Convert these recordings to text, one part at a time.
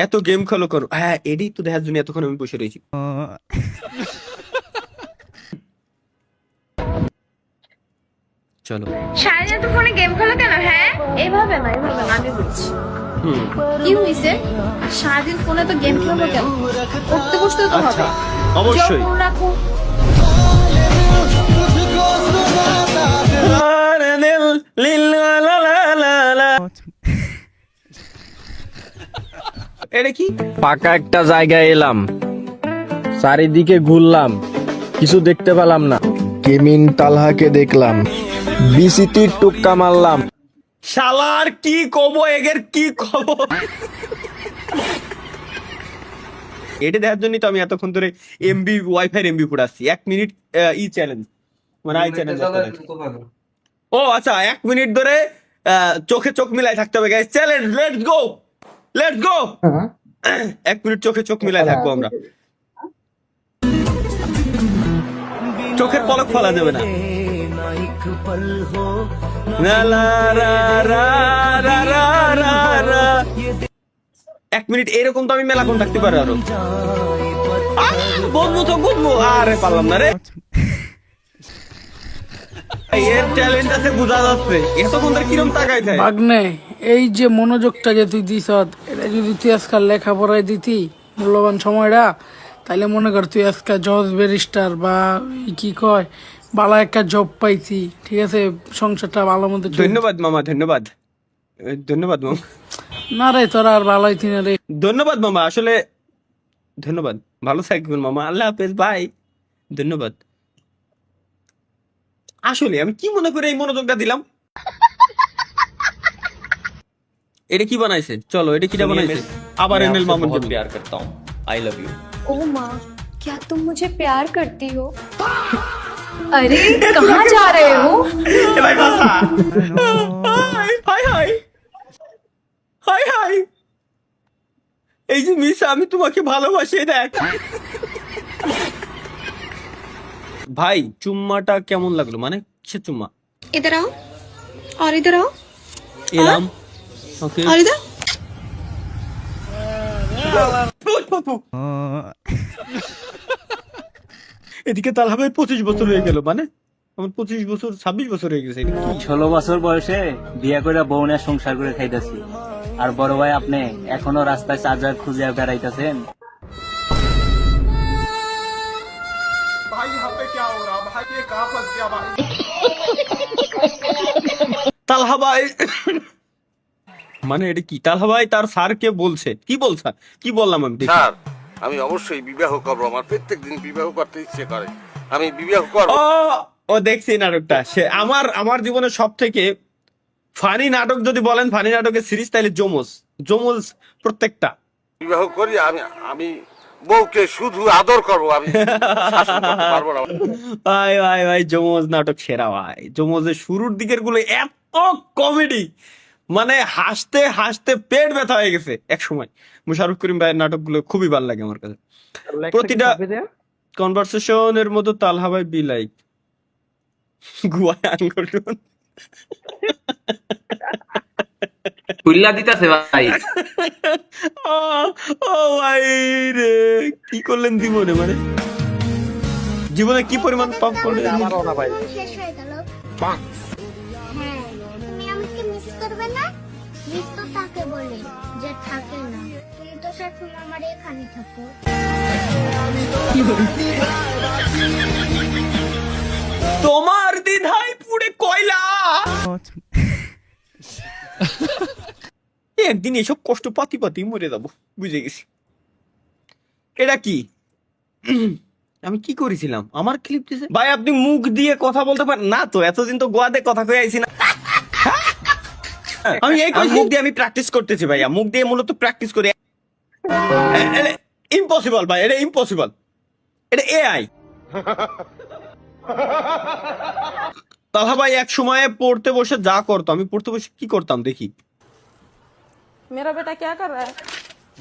এত গেম খেলো করো, হ্যাঁ এটাই তো দেখার জন্য এতক্ষণ আমি বসে রয়েছি। চলো সারাদিন এত ফোনে গেম খেলো কেন? হ্যাঁ, এভাবে না আমি বলছি। কি হয়েছে? সারাদিন ফোনে তো গেম খেলবো কেন? করতে বসতে তো হবে। আচ্ছা অবশ্যই। যখন রাখো এটা কি? ফাঁকা একটা জায়গায় এলাম, চারিদিকে ঘুরলাম, কিছু দেখতে পেলাম না। কেমিন তালহাকে দেখলাম, বিসিতির টুক্কা মারলাম। শালার কি কব, এগের কি খবর? এটা দেখার জন্যই তো আমি এতক্ষণ ধরে এমবি ওয়াইফাই এমবি পুরাচ্ছি। 1 মিনিট ই চ্যালেঞ্জ, মানে আই চ্যালেঞ্জ। ও আচ্ছা, 1 মিনিট ধরে চোখে চোখ মিলাই থাকতে হবে guys. Challenge, let's go let's go. 1 minute চোখে চোখ মিলাই থাকবো আমরা। চোখের পলক ফেলা যাবে না। লা লা রা রা রা রা রা রা। 1 মিনিট এরকম তো আমি মেলাক্ষণ থাকতে পারি আরো। বলবো তো বলবো, আরে পারলাম না রে। এর ট্যালেন্ট আছে বুঝা যাচ্ছে। এতক্ষণ ধরে কিরম তাকাই থাকে। ভাগ্নে, এই যে মনোযোগটা যে তুই দিস, এটা যদি তুই আজকাল লেখাপড়ায় দিতি মূল্যবান সময়টা, তাইলে মনে কর তুই আজকে জজ ব্যারিস্টার বা কি কয় ভালো একটা জব পাইছি, ঠিক আছে, সংসারটা ভালো মতো চলছে। ধন্যবাদ মামা, ধন্যবাদ ধন্যবাদ মামা। না রে, তোরা আর ভালো হইতি না রে। ধন্যবাদ মামা, আসলে ধন্যবাদ। ভালো থাকবেন মামা, আল্লাহ হাফেজ, বাই। ধন্যবাদ। আসলে আমি কি মনে করে এই মনোযোগটা দিলাম? এটা কি বানাইছে? চলো এটা কিটা বানাইছে? আবার এনএল মামুন কে प्यार करता हूं, आई लव यू। ओ माँ, क्या तुम मुझे प्यार करती हो? अरे कहाँ जा रहे हो? এ ভাই বাসা। High high high high high. এই যে মিস, আমি তোমাকে ভালোবাসি, দেখ। ভাই চুম্মাটা কেমন লাগলো? মানে সে চুম্মা। इधर आओ और इधर आओ এলাম, ওকে। और इधर। এদিকে তালহা ভাই 25 বছর হয়ে গেল, মানে আমার 25 বছর 26 বছর হয়ে গেছে। এটা কি? 16 বছর বয়সে বিয়ে করে বউ নিয়ে সংসার করে খাইতেছি, আর বড় ভাই আপনি এখনো রাস্তায় চার্জার খুঁজে বেড়াইতেছেন। তালহা ভাই মানে এটা কি? তালহা ভাই তার স্যারকে বলছে, কি বলছে? কি বললাম আমি? দেখি। স্যার, আমি অবশ্যই বিবাহ করবো। আমার প্রত্যেকদিন বিবাহ করতে ইচ্ছে করে। আমি বিবাহ করবো। ও ও দেখছি নাটকটা। সে আমার জীবনের সব থেকে ফানি নাটক যদি বলেন, ফানি নাটকের সিরিজ, তাহলে যমজ। যমজ প্রত্যেকটা। বিবাহ করি আমি। আমি বউকে শুধু আদর করবো, আমি শাসন করতে পারবো না। ভাই ভাই ভাই, যমজ নাটক সেরা ভাই। যমজের শুরুর দিকের গুলো এত কমেডি, মানে হাসতে হাসতে পেট ব্যথা হয়ে গেছে এক সময়। মুশাররফ করিম ভাইয়ের নাটকগুলো খুবই ভালো লাগে আমার কাছে। প্রতিটা কনভারসেশনের মতো তালহা ভাই বি লাইক গুয়ায় আঙ্গুলন। খুললা দিতেছে ভাই। ও ভাই রে, কি করলেন জীবনে? মানে জীবনে কি পরিমাণ পাপ করলেন? শেষ হয়ে গেল। হ্যাঁ, তুমি আমাকে মিস করবে না? মিস তো তাকে বলে যে থাকে না। তুমি তো সবসময় আমার এখানে থাকো। তোমার দ্বিধায় পুড়ে কয়লা। একদিন এসব কষ্ট পাতি পাতি মরে যাবো, বুঝে গেছি। এটা কি? আমি কি করেছিলাম? আমার ক্লিপ দিয়েছে ভাই। আপনি মুখ দিয়ে কথা বলতে পারেন না তো? এতদিন তো গোয়াতে কথা কয়ে আইছি না। আমি এই মুখ দিয়ে আমি প্র্যাকটিস করতেছি ভাইয়া। মুখ দিয়ে মূলত প্র্যাকটিস করি। ইম্পসিবল ভাই, এটা ইম্পসিবল। এটা এআই। তাহা ভাই এক সময় পড়তে বসে যা করতো, আমি পড়তে বসে কি করতাম দেখি। मेरा बेटा क्या कर रहा है?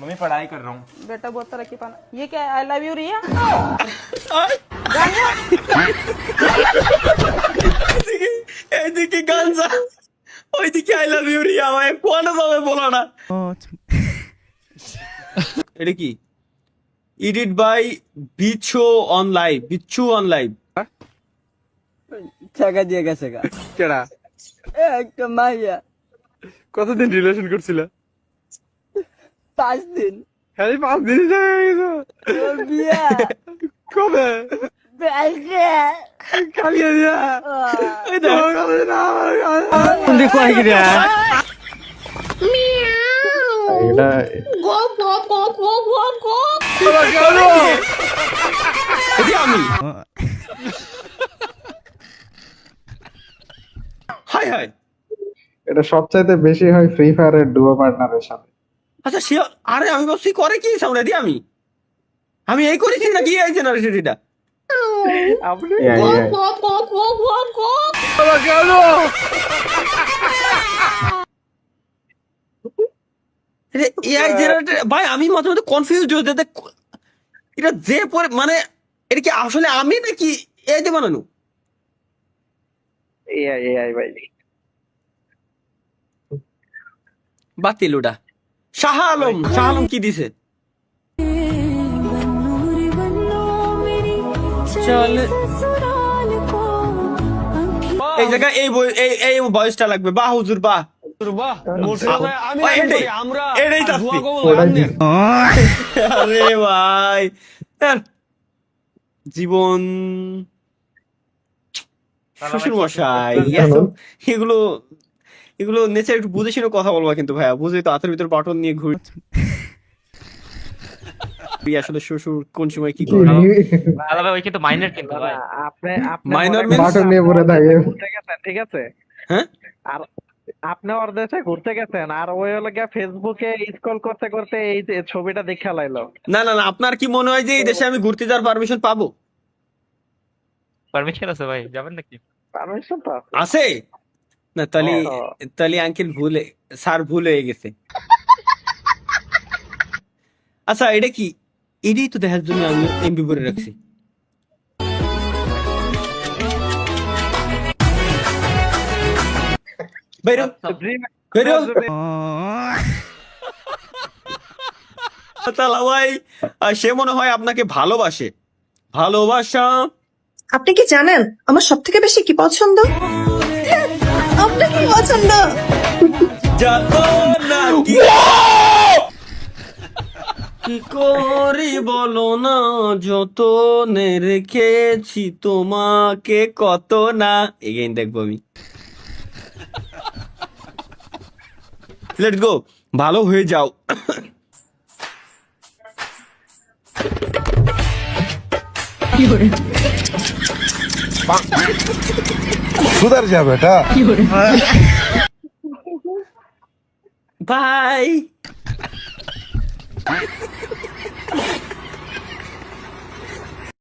मम्मी पढ़ाई कर रहा हूँ। बेटा बहुत तरह की पाना। ये क्या? आई लव यू रिया। এদিকে গাঞ্জা, ওইদিকে আই লাভ ইউ রিয়া। ভাই কোন ভাবে বলো না। এটা কি? Edit by Bichchu on live, Bichchu on live. টাকা দিয়ে গেছে গা কেডা? একটা মাইয়া কতদিন রিলেশন করছিল? 5 দিন খালি 5 দিন ওর বিয়া কবে? বেলকে কালিয়া দিয়া এই দেখ। কোনদি কয় কি রে? এটা এটি আমি। High high. এটা সবচাইতে বেশি হয় ফ্রি ফায়ারের ডুও পার্টনারের সাথে। আচ্ছা সে, আরে আমি ভাবছি করে কি সামনে দিয়ে আমি এই করেছি নাকি এই জেনারেশন এটা? আপনি এআই জেনারেটর ভাই, আমি মাঝে মাঝে কনফিউজ হয়ে যাই এটা যে পরে, মানে এটা কি আসলে আমি নাকি এআই দিয়ে বানানো? এআই ভাই। বাতিল ওটা। শাহ আলম কি দিছে? চলে এই জায়গায় এই ভয়েসটা লাগবে। বাহ হুজুর বাহ। এটাই চাচ্ছি। আরে ভাই জীবন শ্বশুর মশাই এগুলো নেচার একটু বুঝে শুনে কথা বলবা কিন্তু ভাইয়া, বুঝে তো হাতের ভিতর বাটন নিয়ে ঘুরি। আসলে শ্বশুর কোন সময় কি করে ওই কিন্তু মাইনর কিন্তু ভাই। মাইনর বাটন নিয়ে পড়ে থাকে। ঠিক আছে, হ্যাঁ আর আপনি ওর দেশে ঘুরতে গেছেন আর ওই হলো গিয়া ফেসবুকে স্ক্রল করতে করতে এই যে ছবিটা দেখা লাইলো। না আপনার কি মনে হয় যে এই দেশে আমি ঘুরতে যাওয়ার পারমিশন পাবো? পারমিশন আছে ভাই, যাবেন নাকি? পারমিশন তো আছে। আছে না? তাহলে আঙ্কেল স্যার ভুল হয়ে গেছে। আচ্ছা এটা কি? এটাই তো দেখার জন্য আমি এমবি ভরে রাখছি। বাইরো তালা ভাই, সে মনে হয় আপনাকে ভালোবাসে। ভালোবাসা আপনি কি জানেন আমার সব থেকে বেশি কি পছন্দ? আপনার কি পছন্দ? যাতো না কি করি বলো না, যতনে রেখেছি তোমাকে কত না। এগেইন দেখবো আমি। লেটস গো, ভালো হয়ে যাও। সুধার যা বেটা। বাই।